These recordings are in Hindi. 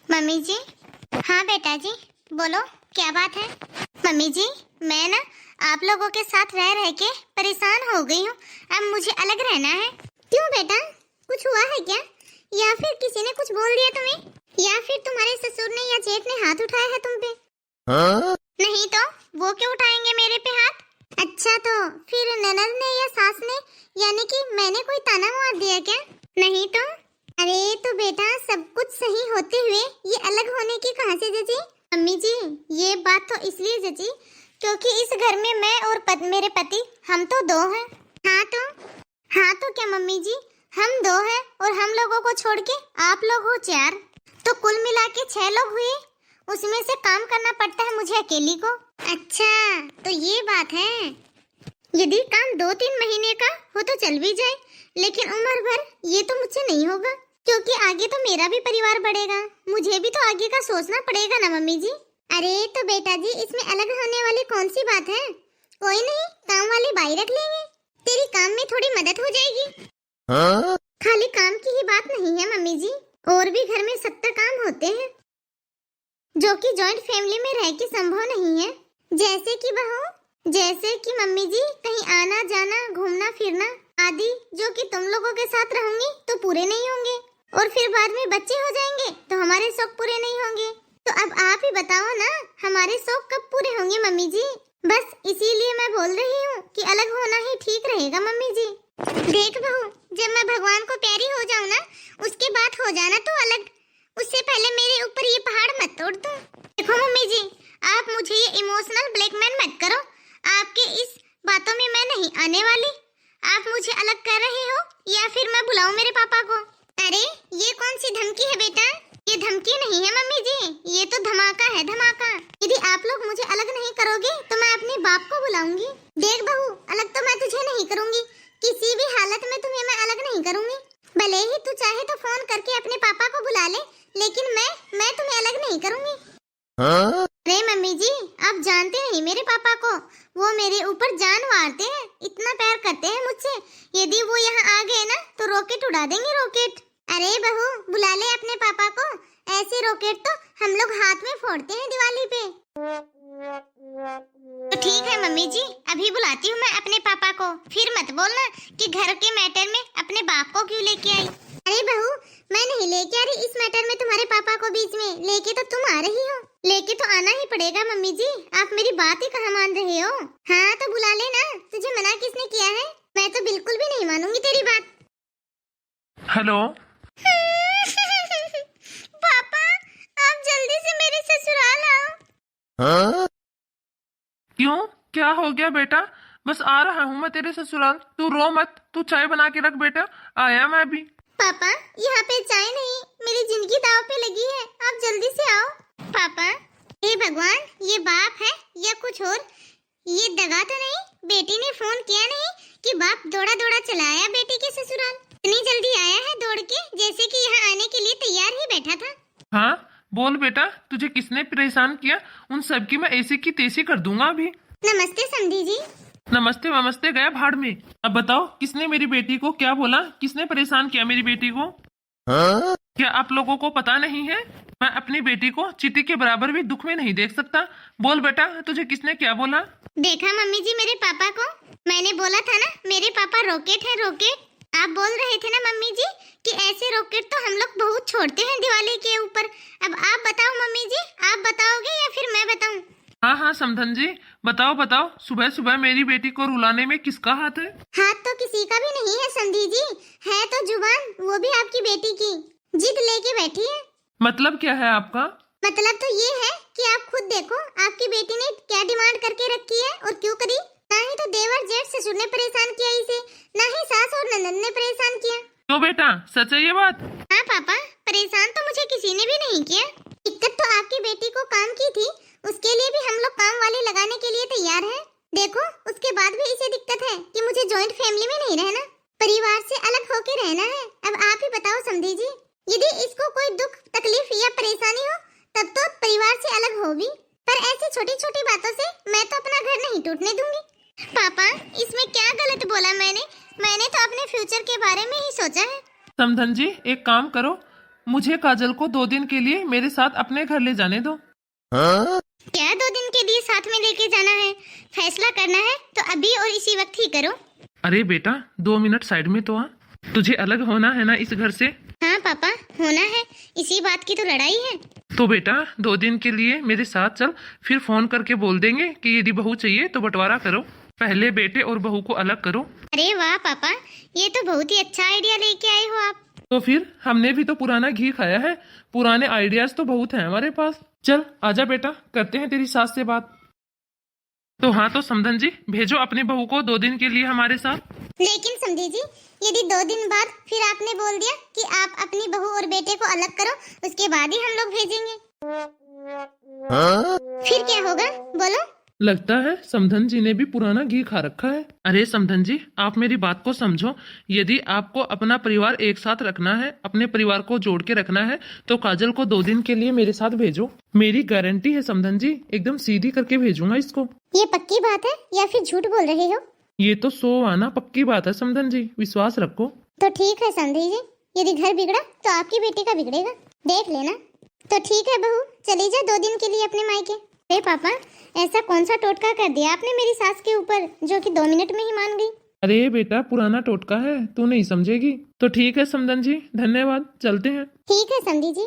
मम्मी जी। हाँ बेटा जी, बोलो क्या बात है। मम्मी जी, मैं ना आप लोगों के साथ रह रह के परेशान हो गई हूँ। अब मुझे अलग रहना है। क्यों बेटा, कुछ हुआ है क्या? या फिर किसी ने कुछ बोल दिया तुम्हें? या फिर तुम्हारे ससुर ने या जेठ ने हाथ उठाया है तुम पे? हाँ? नहीं तो वो क्यों उठाएंगे मेरे पे हाथ? अच्छा, तो फिर ननद ने या सास ने, यानी कि मैंने कोई ताना मार दिया क्या? नहीं तो। अरे तो बेटा, सब कुछ सही होते हुए ये अलग होने की कहां से जची? मम्मी जी, ये बात तो इसलिए जची क्योंकि इस घर में मैं और मेरे पति, हम तो दो हैं। हाँ तो क्या मम्मी जी, हम दो हैं और हम लोगों को छोड़ के आप लोग हो 4, तो कुल मिला के 6 लोग हुए। उसमें से काम करना पड़ता है मुझे अकेली को। अच्छा, तो ये बात है। यदि काम 2-3 महीने का हो तो चल भी जाए, लेकिन उम्र भर ये तो मुझसे नहीं होगा, क्योंकि आगे तो मेरा भी परिवार बढ़ेगा। मुझे भी तो आगे का सोचना पड़ेगा ना मम्मी जी। अरे तो बेटा जी, इसमें अलग होने वाली कौन सी बात है? कोई नहीं, काम वाली बाई रख लेंगे, तेरी काम में थोड़ी मदद हो जाएगी। हाँ? खाली काम की ही बात नहीं है मम्मी जी, और भी घर में 70 काम होते हैं जो कि जॉइंट फैमिली में रह के संभव नहीं है। जैसे कि बहू, जैसे कि मम्मी जी, कहीं आना जाना, घूमना फिरना आदि, जो कि तुम लोगों के साथ रहूंगी तो पूरे नहीं होंगे, और फिर बाद में बच्चे हो जाएंगे तो हमारे शौक पूरे नहीं होंगे। तो अब आप ही बताओ ना, हमारे शौक कब पूरे होंगे मम्मी जी? बस इसीलिए मैं बोल रही हूँ कि अलग होना ही ठीक रहेगा मम्मी जी। देख बहू, जब मैं भगवान को प्यारी हो जाऊँ ना, उसके बाद हो जाना तो अलग। उससे पहले मेरे ऊपर ये पहाड़ मत तोड़ दो। देखो मम्मी जी, आप मुझे ये इमोशनल ब्लैकमेल मत करो। आपके इस बातों में मैं नहीं आने वाली। आप मुझे अलग कर रहे हो या फिर मैं बुलाऊं मेरे पापा को? अरे ये कौन सी धमकी है बेटा? ये धमकी नहीं है मम्मी जी, ये तो धमाका है, धमाका। यदि आप लोग मुझे अलग नहीं करोगे तो मैं अपने बाप को बुलाऊंगी। देख बहू, अलग तो मैं तुझे नहीं करूंगी, किसी भी हालत में तुम्हें मैं अलग नहीं करूंगी। भले ही तू चाहे तो फोन करके अपने पापा को बुला ले, लेकिन मैं तुम्हें अलग नहीं करूंगी। हाँ? अरे मम्मी जी, आप जानते नहीं मेरे पापा को, वो मेरे ऊपर जान मारते हैं, इतना प्यार करते हैं मुझसे। यदि वो यहाँ आ गए ना तो रॉकेट उड़ा देंगे, रॉकेट। अरे बहू, बुला ले अपने पापा को, ऐसे रॉकेट तो हम लोग हाथ में फोड़ते हैं दिवाली पे। तो ठीक है मम्मी जी, अभी बुलाती हूँ मैं अपने पापा को। फिर मत बोलना कि घर के मैटर में अपने बाप को क्यों लेके आई। अरे बहू, मैं नहीं लेके आ रही इस मैटर में तुम्हारे पापा को बीच में, लेके तो तुम आ रही हो। लेके तो आना ही पड़ेगा मम्मी जी, आप मेरी बात ही कहाँ मान रहे हो? हाँ तो बुला लेना, तुझे मना किसने किया है? मैं तो बिल्कुल भी नहीं मानूंगी तेरी बात। हेलो पापा, आप जल्दी से मेरे ससुराल आओ। हाँ? क्यों, क्या हो गया बेटा? बस आ रहा हूँ मैं तेरे ससुराल, तू रो मत, तू चाय बना के रख बेटा, आया मैं भी। पापा, यहाँ पे चाय नहीं, मेरी जिंदगी दाव पे लगी है, आप जल्दी से आओ। पापा, हे भगवान, ये बाप है या कुछ और? ये दगा तो नहीं? बेटी ने फोन किया नहीं कि बाप दौड़ा दौड़ा चला आया बेटी के ससुराल? इतनी जल्दी आया है दौड़ के, जैसे कि यहाँ आने के लिए तैयार ही बैठा था। हाँ बोल बेटा, तुझे किसने परेशान किया? उन सब की मैं ऐसी की तैसी कर दूंगा अभी। नमस्ते समधी जी। नमस्ते वमस्ते गया भाड़ में। अब बताओ, किसने मेरी बेटी को क्या बोला? किसने परेशान किया मेरी बेटी को? हाँ? क्या आप लोगों को पता नहीं है, मैं अपनी बेटी को चीटी के बराबर भी दुख में नहीं देख सकता। बोल बेटा, तुझे किसने क्या बोला? देखा मम्मी जी मेरे पापा को, मैंने बोला था ना मेरे पापा रॉकेट है, रॉकेट। आप बोल रहे थे ना मम्मी जी कि ऐसे रॉकेट तो हम लोग बहुत छोड़ते हैं दिवाली के ऊपर। अब आप बताओ मम्मी जी, आप बताओगे या फिर मैं बताऊं? हाँ हाँ समधन जी, बताओ बताओ, सुबह सुबह मेरी बेटी को रुलाने में किसका हाथ है? हाथ तो किसी का भी नहीं है समधी जी, है तो जुबान, वो भी आपकी बेटी की, जिद लेके बैठी है। मतलब क्या है आपका? मतलब तो ये है कि आप खुद देखो आपकी बेटी ने क्या डिमांड करके रखी है और क्यों करी। ना ही तो देवर जेठ ससुर ने परेशान किया इसे, ना ही सास और ननद ने परेशान किया। तो बेटा, सच है ये बात? हाँ पापा, परेशान तो मुझे किसी ने भी नहीं किया। दिक्कत तो आपकी बेटी को काम की थी, उसके लिए भी हम लोग काम वाली लगाने के लिए तैयार हैं। देखो, उसके बाद भी इसे दिक्कत है कि मुझे जॉइंट फैमिली में नहीं रहना, परिवार से अलग होके रहना है। अब आप ही बताओ समधी जी, यदि इसको कोई दुख तकलीफ या परेशानी हो तब तो परिवार से अलग होगी, पर ऐसी छोटी छोटी बातों से मैं तो अपना घर नहीं टूटने दूंगी। पापा, इसमें क्या गलत बोला मैंने? मैंने तो अपने फ्यूचर के बारे में ही सोचा है। समधन जी, एक काम करो, मुझे काजल को 2 दिन के लिए मेरे साथ अपने घर ले जाने दो। क्या 2 दिन के लिए साथ में लेके जाना है? फैसला करना है तो अभी और इसी वक्त ही करो। अरे बेटा 2 मिनट साइड में तो आ, तुझे अलग होना है ना इस घर से। हाँ पापा, होना है, इसी बात की तो लड़ाई है। तो बेटा 2 दिन के लिए मेरे साथ चल, फिर फोन करके बोल देंगे कि यदि बहू चाहिए तो बंटवारा करो, पहले बेटे और बहू को अलग करो। अरे वाह पापा, ये तो बहुत ही अच्छा आइडिया लेके आए हो आप। तो फिर हमने भी तो पुराना घी खाया है, पुराने आइडियाज तो बहुत हैं हमारे पास। चल आजा बेटा, करते हैं तेरी सास से बात। तो हाँ, तो समधन जी भेजो अपनी बहू को 2 दिन के लिए हमारे साथ। लेकिन समझी जी, यदि 2 दिन बाद फिर आपने बोल दिया कि आप अपनी बहू और बेटे को अलग करो, उसके बाद ही हम लोग भेजेंगे, फिर क्या होगा बोलो? लगता है समधन जी ने भी पुराना घी खा रखा है। अरे समधन जी, आप मेरी बात को समझो। यदि आपको अपना परिवार एक साथ रखना है, अपने परिवार को जोड़ के रखना है, तो काजल को 2 दिन के लिए मेरे साथ भेजो। मेरी गारंटी है समधन जी, एकदम सीधी करके भेजूंगा इसको। ये पक्की बात है या फिर झूठ बोल रहे हो? ये तो 100 आना पक्की बात है समधन जी, विश्वास रखो। तो ठीक है समधी जी, यदि घर बिगड़ा तो आपकी बेटी का बिगड़ेगा, देख लेना। तो ठीक है बहू, चली जा 2 दिन के लिए अपने मायके। अरे पापा, ऐसा कौन सा टोटका कर दिया आपने मेरी सास के ऊपर जो कि 2 मिनट में ही मान गई? अरे बेटा पुराना टोटका है, तू नहीं समझेगी। तो ठीक है समधन जी, धन्यवाद, चलते हैं। ठीक है समधी जी।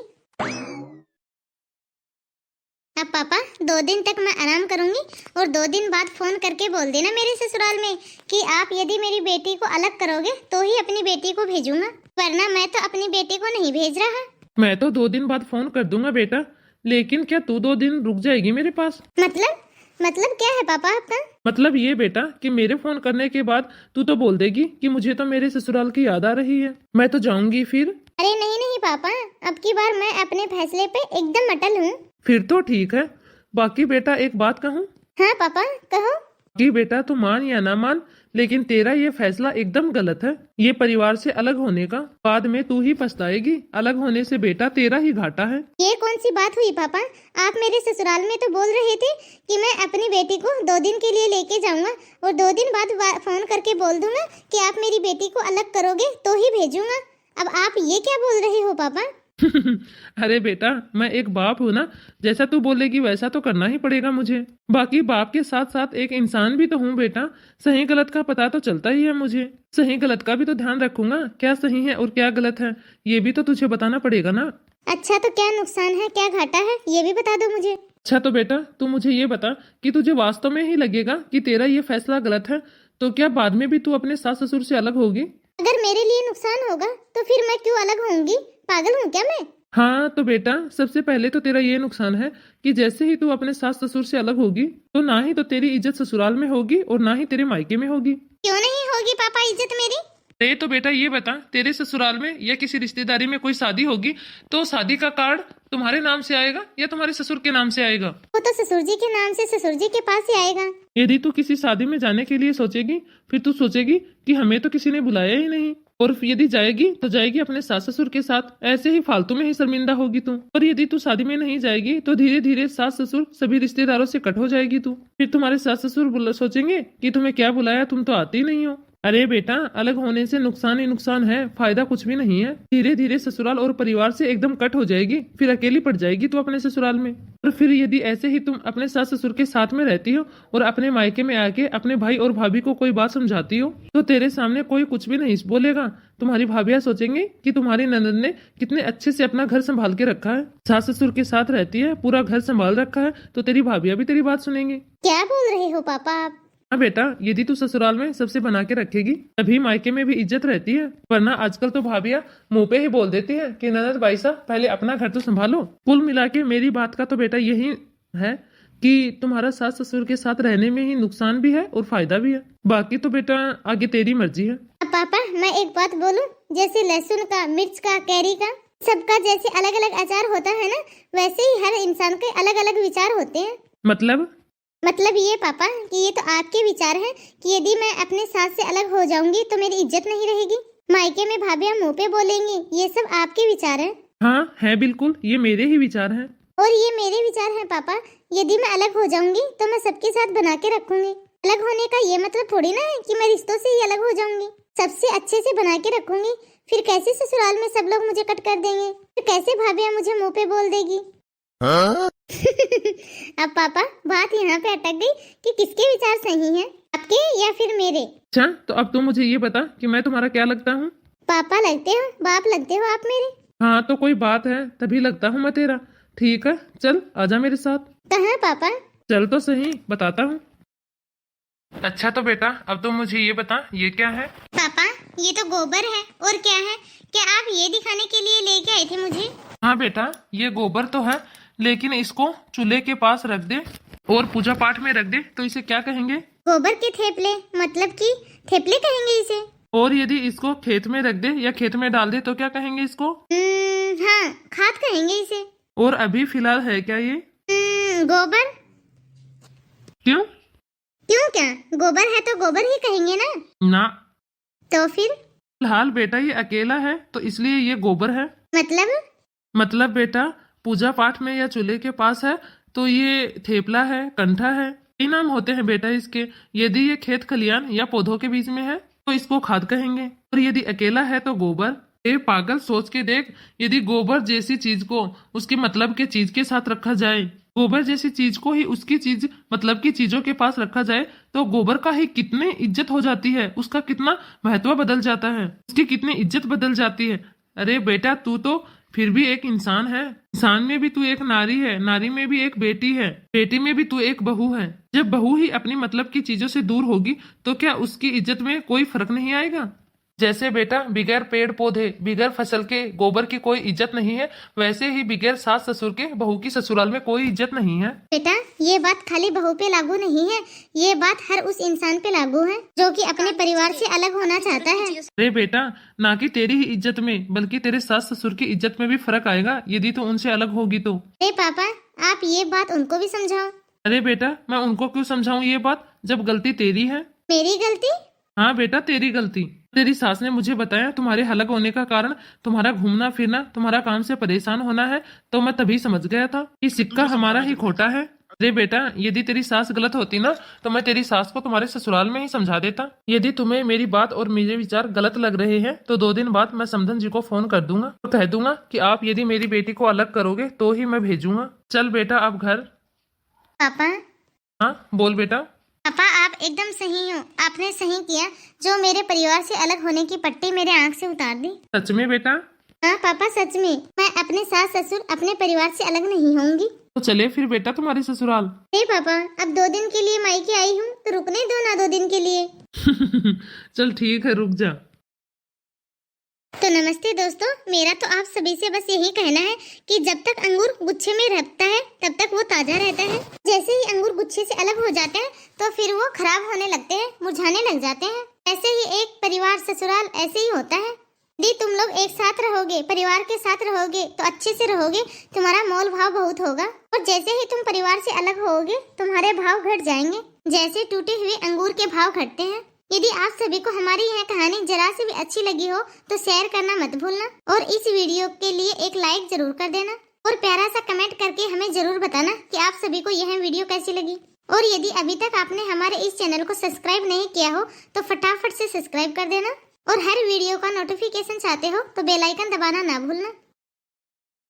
अब पापा 2 दिन तक मैं आराम करूंगी और 2 दिन बाद फोन करके बोल देना मेरे ससुराल में कि आप यदि मेरी बेटी को अलग करोगे तो ही अपनी बेटी को भेजूंगा, वरना मैं तो अपनी बेटी को नहीं भेज रहा। मैं तो 2 दिन बाद फोन कर दूंगा बेटा, लेकिन क्या तू 2 दिन रुक जाएगी मेरे पास? मतलब क्या है पापा आपका? मतलब ये बेटा कि मेरे फोन करने के बाद तू तो बोल देगी कि मुझे तो मेरे ससुराल की याद आ रही है, मैं तो जाऊंगी फिर। अरे नहीं पापा, अब की बार मैं अपने फैसले पे एकदम अटल हूँ। फिर तो ठीक है। बाकी बेटा एक बात कहूँ? हाँ पापा कहो। कि बेटा तू मान या ना मान, लेकिन तेरा ये फैसला एकदम गलत है, ये परिवार से अलग होने का। बाद में तू ही पछताएगी, अलग होने से बेटा तेरा ही घाटा है। ये कौन सी बात हुई पापा? आप मेरे ससुराल में तो बोल रहे थे कि मैं अपनी बेटी को 2 दिन के लिए लेके जाऊंगा और 2 दिन बाद फोन करके बोल दूंगा कि आप मेरी बेटी को अलग करोगे तो ही भेजूंगा। अब आप ये क्या बोल रहे हो पापा? अरे बेटा मैं एक बाप हूँ ना, जैसा तू बोलेगी वैसा तो करना ही पड़ेगा मुझे। बाकी बाप के साथ साथ एक इंसान भी तो हूँ बेटा, सही गलत का पता तो चलता ही है मुझे, सही गलत का भी तो ध्यान रखूंगा, क्या सही है और क्या गलत है ये भी तो तुझे बताना पड़ेगा ना। अच्छा तो क्या नुकसान है, क्या घाटा है, ये भी बता दो मुझे। अच्छा तो बेटा तू मुझे ये बता कि तुझे वास्तव में ही लगेगा कि तेरा ये फैसला गलत है, तो क्या बाद में भी तू अपने सास ससुर से अलग होगी? अगर मेरे लिए नुकसान होगा तो फिर मैं क्यों अलग होंगी? पागल हूँ क्या मैं? हाँ तो बेटा सबसे पहले तो तेरा ये नुकसान है कि जैसे ही तू अपने सास ससुर से अलग होगी तो ना ही तो तेरी इज्जत ससुराल में होगी और ना ही तेरे मायके में होगी। क्यों नहीं होगी पापा इज्जत मेरी? अरे तो बेटा ये बता, तेरे ससुराल में या किसी रिश्तेदारी में कोई शादी होगी तो शादी का कार्ड तुम्हारे नाम से आएगा या तुम्हारे ससुर के नाम से आएगा? वो तो ससुर जी के नाम से ससुर जी के पास ही आएगा। यदि तू किसी शादी में जाने के लिए सोचेगी फिर तू सोचेगी कि हमें तो किसी ने बुलाया ही नहीं, और यदि जाएगी तो जाएगी अपने सास ससुर के साथ, ऐसे ही फालतू में ही शर्मिंदा होगी तू। और यदि तू शादी में नहीं जाएगी तो धीरे धीरे सास ससुर सभी रिश्तेदारों से कट हो जाएगी तू, फिर तुम्हारे सास ससुर सोचेंगे कि तुम्हें क्या बुलाया, तुम तो आती नहीं हो। अरे बेटा अलग होने से नुकसान ही नुकसान है, फायदा कुछ भी नहीं है। धीरे धीरे ससुराल और परिवार से एकदम कट हो जाएगी, फिर अकेली पड़ जाएगी तू अपने ससुराल में। और फिर यदि ऐसे ही तुम अपने सास ससुर के साथ में रहती हो और अपने मायके में आके अपने भाई और भाभी को कोई बात समझाती हो तो तेरे सामने कोई कुछ भी नहीं बोलेगा। तुम्हारी भाभियां सोचेंगे कि तुम्हारी ननद ने कितने अच्छे से अपना घर संभाल के रखा है, सास ससुर के साथ रहती है, पूरा घर संभाल रखा है, तो तेरी भाभियां भी तेरी बात सुनेंगे। क्या बोल रहे हो पापा आप? हाँ बेटा, यदि तू ससुराल में सबसे बना के रखेगी तभी मायके में भी इज्जत रहती है, वरना आजकल तो भाभियां मुंह पे ही बोल देती है कि ननद भाई साहब पहले अपना घर तो संभालो। कुल मिला के मेरी बात का तो बेटा यही है कि तुम्हारा सास ससुर के साथ रहने में ही नुकसान भी है और फायदा भी है, बाकी तो बेटा आगे तेरी मर्जी है। पापा मैं एक बात बोलूं, जैसे लहसुन का, मिर्च का, कैरी का, सबका जैसे अलग अलग अचार होता है ना, वैसे ही हर इंसान के अलग अलग विचार होते हैं। मतलब ये पापा कि ये तो आपके विचार हैं कि यदि मैं अपने सास से अलग हो जाऊंगी तो मेरी इज्जत नहीं रहेगी, मायके में भाभियां मुंह पे बोलेंगी, ये सब आपके विचार हैं। हाँ है बिल्कुल, ये मेरे ही विचार हैं। और ये मेरे विचार हैं पापा, यदि मैं अलग हो जाऊंगी तो मैं सबके साथ बना के रखूंगी। अलग होने का ये मतलब थोड़ी ना है कि मैं रिश्तों से ही अलग हो जाऊंगी, सबसे अच्छे से बना के रखूंगी, फिर कैसे ससुराल में सब लोग मुझे कट कर देंगे? फिर कैसे भाभी मुझे मुंह पे बोल देगी? अब पापा बात यहाँ पे अटक गई कि किसके विचार सही हैं, आपके या फिर मेरे? अच्छा, तो अब तुम मुझे ये बता कि मैं तुम्हारा क्या लगता हूँ? पापा लगते हो, बाप लगते हो आप मेरे। हाँ, तो कोई बात है तभी लगता हूँ मैं तेरा। ठीक है, चल आजा मेरे साथ। कहाँ पापा? चल तो सही, बताता हूँ। अच्छा तो बेटा, अब तुम मुझे ये बता, ये क्या है? पापा ये तो गोबर है, और क्या है? क्या आप ये दिखाने के लिए लेके आए थे मुझे? हाँ बेटा, ये गोबर तो है, लेकिन इसको चूल्हे के पास रख दे और पूजा पाठ में रख दे तो इसे क्या कहेंगे? गोबर के थेपले, मतलब कि थेपले कहेंगे इसे। और यदि इसको खेत में रख दे या खेत में डाल दे तो क्या कहेंगे इसको? हाँ, खाद कहेंगे इसे। और अभी फिलहाल है क्या ये? गोबर। क्यों? क्यों क्या? गोबर है तो गोबर ही कहेंगे ना। ना, तो फिर? फिलहाल बेटा ये अकेला है तो इसलिए ये गोबर है। मतलब बेटा, पूजा पाठ में या चूल्हे के पास है तो ये थेपला है, कंठा है, कई नाम होते हैं बेटा इसके। यदि ये खेत खलियान या पौधों के बीच में है तो इसको खाद कहेंगे, और यदि अकेला है तो गोबर। ए पागल, सोच के देख, यदि गोबर जैसी चीज को उसके मतलब के चीज के साथ रखा जाए, गोबर जैसी चीज को ही उसकी चीज मतलब की चीजों के पास रखा जाए तो गोबर का ही कितनी इज्जत हो जाती है, उसका कितना महत्व बदल जाता है, उसकी कितनी इज्जत बदल जाती है। अरे बेटा, तू तो फिर भी एक इंसान है, इंसान में भी तू एक नारी है, नारी में भी एक बेटी है, बेटी में भी तू एक बहू है। जब बहू ही अपनी मतलब की चीजों से दूर होगी तो क्या उसकी इज्जत में कोई फर्क नहीं आएगा? जैसे बेटा बिगैर पेड़ पौधे, बिगैर फसल के गोबर की कोई इज्जत नहीं है, वैसे ही बिगैर सास ससुर के बहू की ससुराल में कोई इज्जत नहीं है। बेटा ये बात खाली बहू पे लागू नहीं है, ये बात हर उस इंसान पे लागू है जो कि अपने परिवार से अलग होना चाहता है। अरे बेटा, ना कि तेरी ही इज्जत में बल्कि तेरे सास ससुर की इज्जत में भी फर्क आएगा यदि तू उनसे अलग होगी तो। अरे पापा, आप ये बात उनको भी समझाओ। अरे बेटा, मैं उनको क्यों समझाऊं ये बात, जब गलती तेरी है। मेरी गलती? हाँ बेटा, तेरी गलती। तेरी सास ने मुझे बताया तुम्हारे अलग होने का कारण तुम्हारा घूमना फिरना, तुम्हारा काम से परेशान होना है, तो मैं तभी समझ गया था कि सिक्का हमारा ही खोटा है। अरे बेटा, यदि तेरी सास गलत होती ना तो मैं तेरी सास को तुम्हारे ससुराल में ही समझा देता। यदि तुम्हें मेरी बात और मेरे विचार गलत लग रहे हैं तो 2 दिन बाद मैं समधन जी को फोन कर दूंगा और कह दूंगा कि आप यदि मेरी बेटी को अलग करोगे तो ही मैं भेजूंगा। चल बेटा अब घर। पापा। हाँ बोल बेटा। पापा आप एकदम सही हो, आपने सही किया जो मेरे परिवार से अलग होने की पट्टी मेरे आंख से उतार दी। सच में बेटा? हाँ पापा सच में, मैं अपने सास ससुर अपने परिवार से अलग नहीं होंगी। तो चले फिर बेटा तुम्हारे ससुराल। नहीं पापा, अब 2 दिन के लिए मायके आई हूँ तो रुकने दो ना 2 दिन के लिए। चल ठीक है, रुक जा। तो नमस्ते दोस्तों, मेरा तो आप सभी से बस यही कहना है कि जब तक अंगूर गुच्छे में रहता है तब तक वो ताजा रहता है। जैसे ही अंगूर गुच्छे से अलग हो जाते हैं तो फिर वो खराब होने लगते हैं, मुरझाने लग जाते हैं। ऐसे ही एक परिवार ससुराल ऐसे ही होता है। यदि तुम लोग एक साथ रहोगे, परिवार के साथ रहोगे तो अच्छे से रहोगे, तुम्हारा मोल भाव बहुत होगा। और जैसे ही तुम परिवार से अलग होगे तुम्हारे भाव घट जाएंगे, जैसे टूटे हुए अंगूर के भाव घटते हैं। यदि आप सभी को हमारी यह कहानी जरा से भी अच्छी लगी हो तो शेयर करना मत भूलना, और इस वीडियो के लिए एक लाइक जरूर कर देना, और प्यारा सा कमेंट करके हमें जरूर बताना कि आप सभी को यह वीडियो कैसी लगी। और यदि अभी तक आपने हमारे इस चैनल को सब्सक्राइब नहीं किया हो तो फटाफट से सब्सक्राइब कर देना, और हर वीडियो का नोटिफिकेशन चाहते हो तो बेल आइकन दबाना ना भूलना।